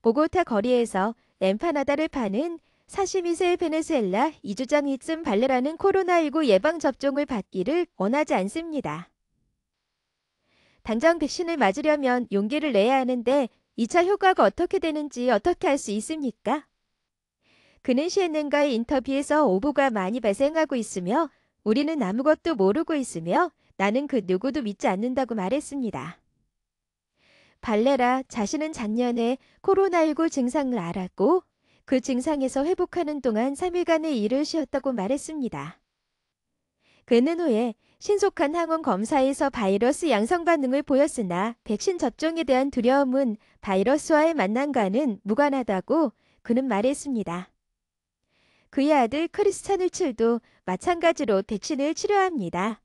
보고타 거리에서 엠파나다를 파는 42세 베네수엘라 이주장 이쯤 발레라는 코로나19 예방접종을 받기를 원하지 않습니다. 당장 백신을 맞으려면 용기를 내야 하는데 2차 효과가 어떻게 되는지 어떻게 알 수 있습니까? 그는 CNN과의 인터뷰에서 오보가 많이 발생하고 있으며 우리는 아무것도 모르고 있으며 나는 그 누구도 믿지 않는다고 말했습니다. 발레라 자신은 작년에 코로나19 증상을 알았고 그 증상에서 회복하는 동안 3일간의 일을 쉬었다고 말했습니다. 그는 후에 신속한 항원 검사에서 바이러스 양성 반응을 보였으나 백신 접종에 대한 두려움은 바이러스와의 만남과는 무관하다고 그는 말했습니다. 그의 아들 크리스찬 울츠도 마찬가지로 백신을 치료합니다.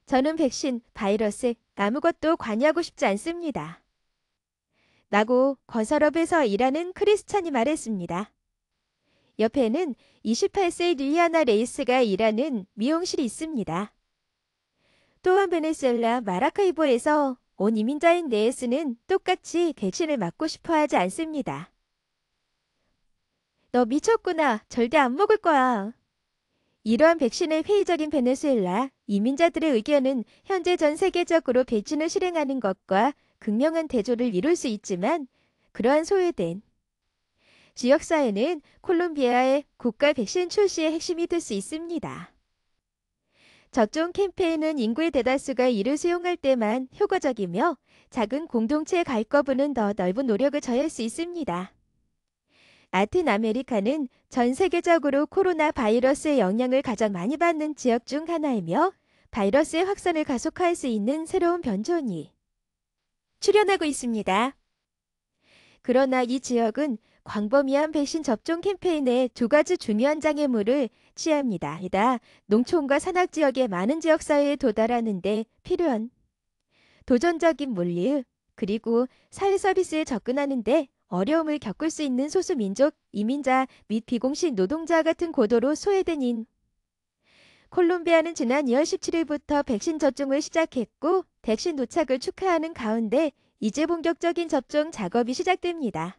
저는 백신, 바이러스 아무것도 관여하고 싶지 않습니다. 라고 건설업에서 일하는 크리스찬이 말했습니다. 옆에는 28세 릴리아나 레이스가 일하는 미용실이 있습니다. 또한 베네수엘라 마라카이보에서 온 이민자인 네에스는 똑같이 백신을 맞고 싶어 하지 않습니다. 너 미쳤구나. 절대 안 먹을 거야. 이러한 백신의 회의적인 베네수엘라 이민자들의 의견은 현재 전 세계적으로 백신을 실행하는 것과 극명한 대조를 이룰 수 있지만 그러한 소외된 지역사회는 콜롬비아의 국가 백신 출시의 핵심이 될 수 있습니다. 접종 캠페인은 인구의 대다수가 이를 수용할 때만 효과적이며 작은 공동체의 갈거부는 더 넓은 노력을 처할 수 있습니다. 라틴 아메리카는 전 세계적으로 코로나 바이러스의 영향을 가장 많이 받는 지역 중 하나이며 바이러스의 확산을 가속화할 수 있는 새로운 변종이 출현하고 있습니다. 그러나 이 지역은 광범위한 백신 접종 캠페인에 두 가지 중요한 장애물을 취합니다. 이다 농촌과 산악 지역의 많은 지역사회에 도달하는 데 필요한 도전적인 물리 그리고 사회 서비스에 접근하는 데 어려움을 겪을 수 있는 소수민족, 이민자 및 비공식 노동자 같은 고도로 소외된 인. 콜롬비아는 지난 2월 17일부터 백신 접종을 시작했고 백신 도착을 축하하는 가운데 이제 본격적인 접종 작업이 시작됩니다.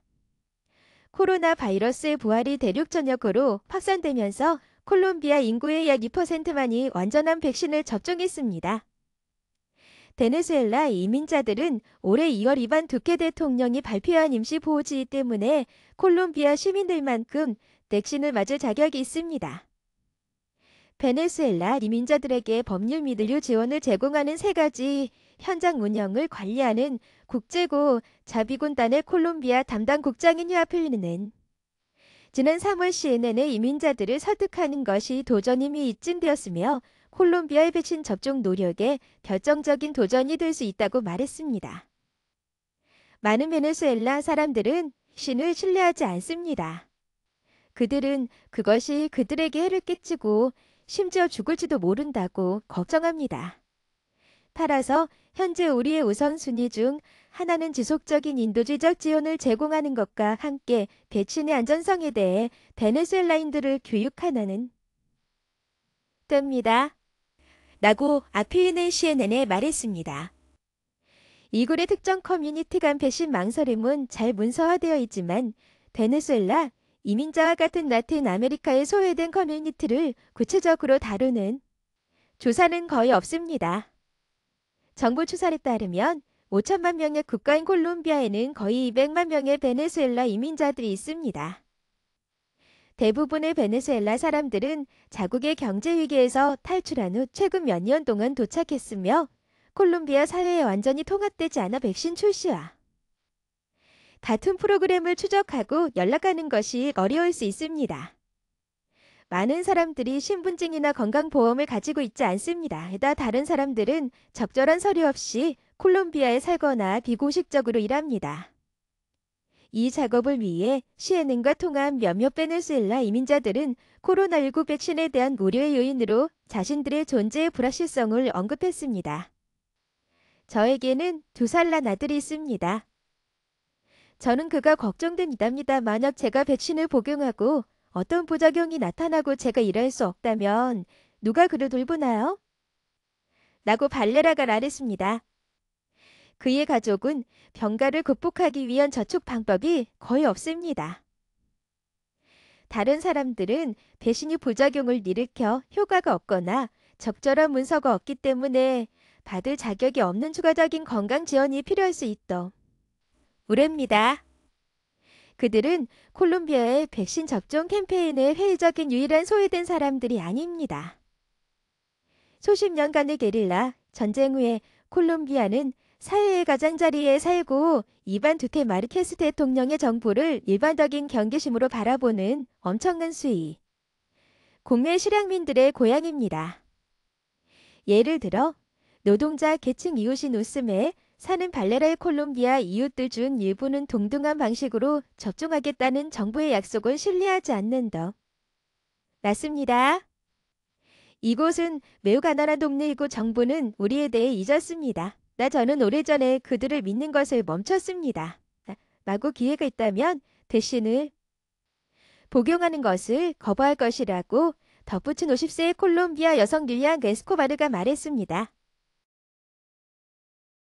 코로나 바이러스의 부활이 대륙 전역으로 확산되면서 콜롬비아 인구의 약 2%만이 완전한 백신을 접종했습니다. 베네수엘라 이민자들은 올해 2월 이반 두케 대통령이 발표한 임시보호지휘 때문에 콜롬비아 시민들만큼 백신을 맞을 자격이 있습니다. 베네수엘라 이민자들에게 법률 및 의료 지원을 제공하는 세 가지 현장 운영을 관리하는 국제고 자비군단의 콜롬비아 담당 국장인 휴아필리는 지난 3월 CNN의 이민자들을 설득하는 것이 도전 이미 입증되었으며 콜롬비아의 백신 접종 노력에 결정적인 도전이 될 수 있다고 말했습니다. 많은 베네수엘라 사람들은 신을 신뢰하지 않습니다. 그들은 그것이 그들에게 해를 끼치고 심지어 죽을지도 모른다고 걱정합니다. 따라서 현재 우리의 우선순위 중 하나는 지속적인 인도주의적 지원을 제공하는 것과 함께 백신의 안전성에 대해 베네수엘라인들을 교육하는 됩니다. 라고 아필리는 CNN에 말했습니다. 이글의 특정 커뮤니티 간 백신 망설임은 잘 문서화되어 있지만 베네수엘라 이민자와 같은 라틴 아메리카의 소외된 커뮤니티를 구체적으로 다루는 조사는 거의 없습니다. 정부 추산에 따르면 5천만 명의 국가인 콜롬비아에는 거의 200만 명의 베네수엘라 이민자들이 있습니다. 대부분의 베네수엘라 사람들은 자국의 경제 위기에서 탈출한 후 최근 몇 년 동안 도착했으며 콜롬비아 사회에 완전히 통합되지 않아 백신 출시와 같은 프로그램을 추적하고 연락하는 것이 어려울 수 있습니다. 많은 사람들이 신분증이나 건강보험을 가지고 있지 않습니다. 게다가 다른 사람들은 적절한 서류 없이 콜롬비아에 살거나 비공식적으로 일합니다. 이 작업을 위해 CNN과 통한 몇몇 베네수엘라 이민자들은 코로나19 백신에 대한 우려의 요인으로 자신들의 존재의 불확실성을 언급했습니다. 저에게는 2살 난 아들이 있습니다. 저는 그가 걱정됩니다. 만약 제가 백신을 복용하고 어떤 부작용이 나타나고 제가 일할 수 없다면 누가 그를 돌보나요? 라고 발레라가 말했습니다. 그의 가족은 병가를 극복하기 위한 저축 방법이 거의 없습니다. 다른 사람들은 배신이 부작용을 일으켜 효과가 없거나 적절한 문서가 없기 때문에 받을 자격이 없는 추가적인 건강 지원이 필요할 수 있다. 우레입니다. 그들은 콜롬비아의 백신 접종 캠페인에 회의적인 유일한 소외된 사람들이 아닙니다. 수십 년간의 게릴라 전쟁 후에 콜롬비아는 사회의 가장자리에 살고 이반 두테 마르케스 대통령의 정부를 일반적인 경계심으로 바라보는 엄청난 수위, 공매 실향민들의 고향입니다. 예를 들어 노동자 계층 이웃인 우스메에 사는 발레라의 콜롬비아 이웃들 중 일부는 동등한 방식으로 접종하겠다는 정부의 약속을 신뢰하지 않는다. 맞습니다. 이곳은 매우 가난한 동네이고 정부는 우리에 대해 잊었습니다. 저는 오래전에 그들을 믿는 것을 멈췄습니다. 마구 기회가 있다면 대신을 복용하는 것을 거부할 것이라고 덧붙인 50세의 콜롬비아 여성 릴리안 에스코바르가 말했습니다.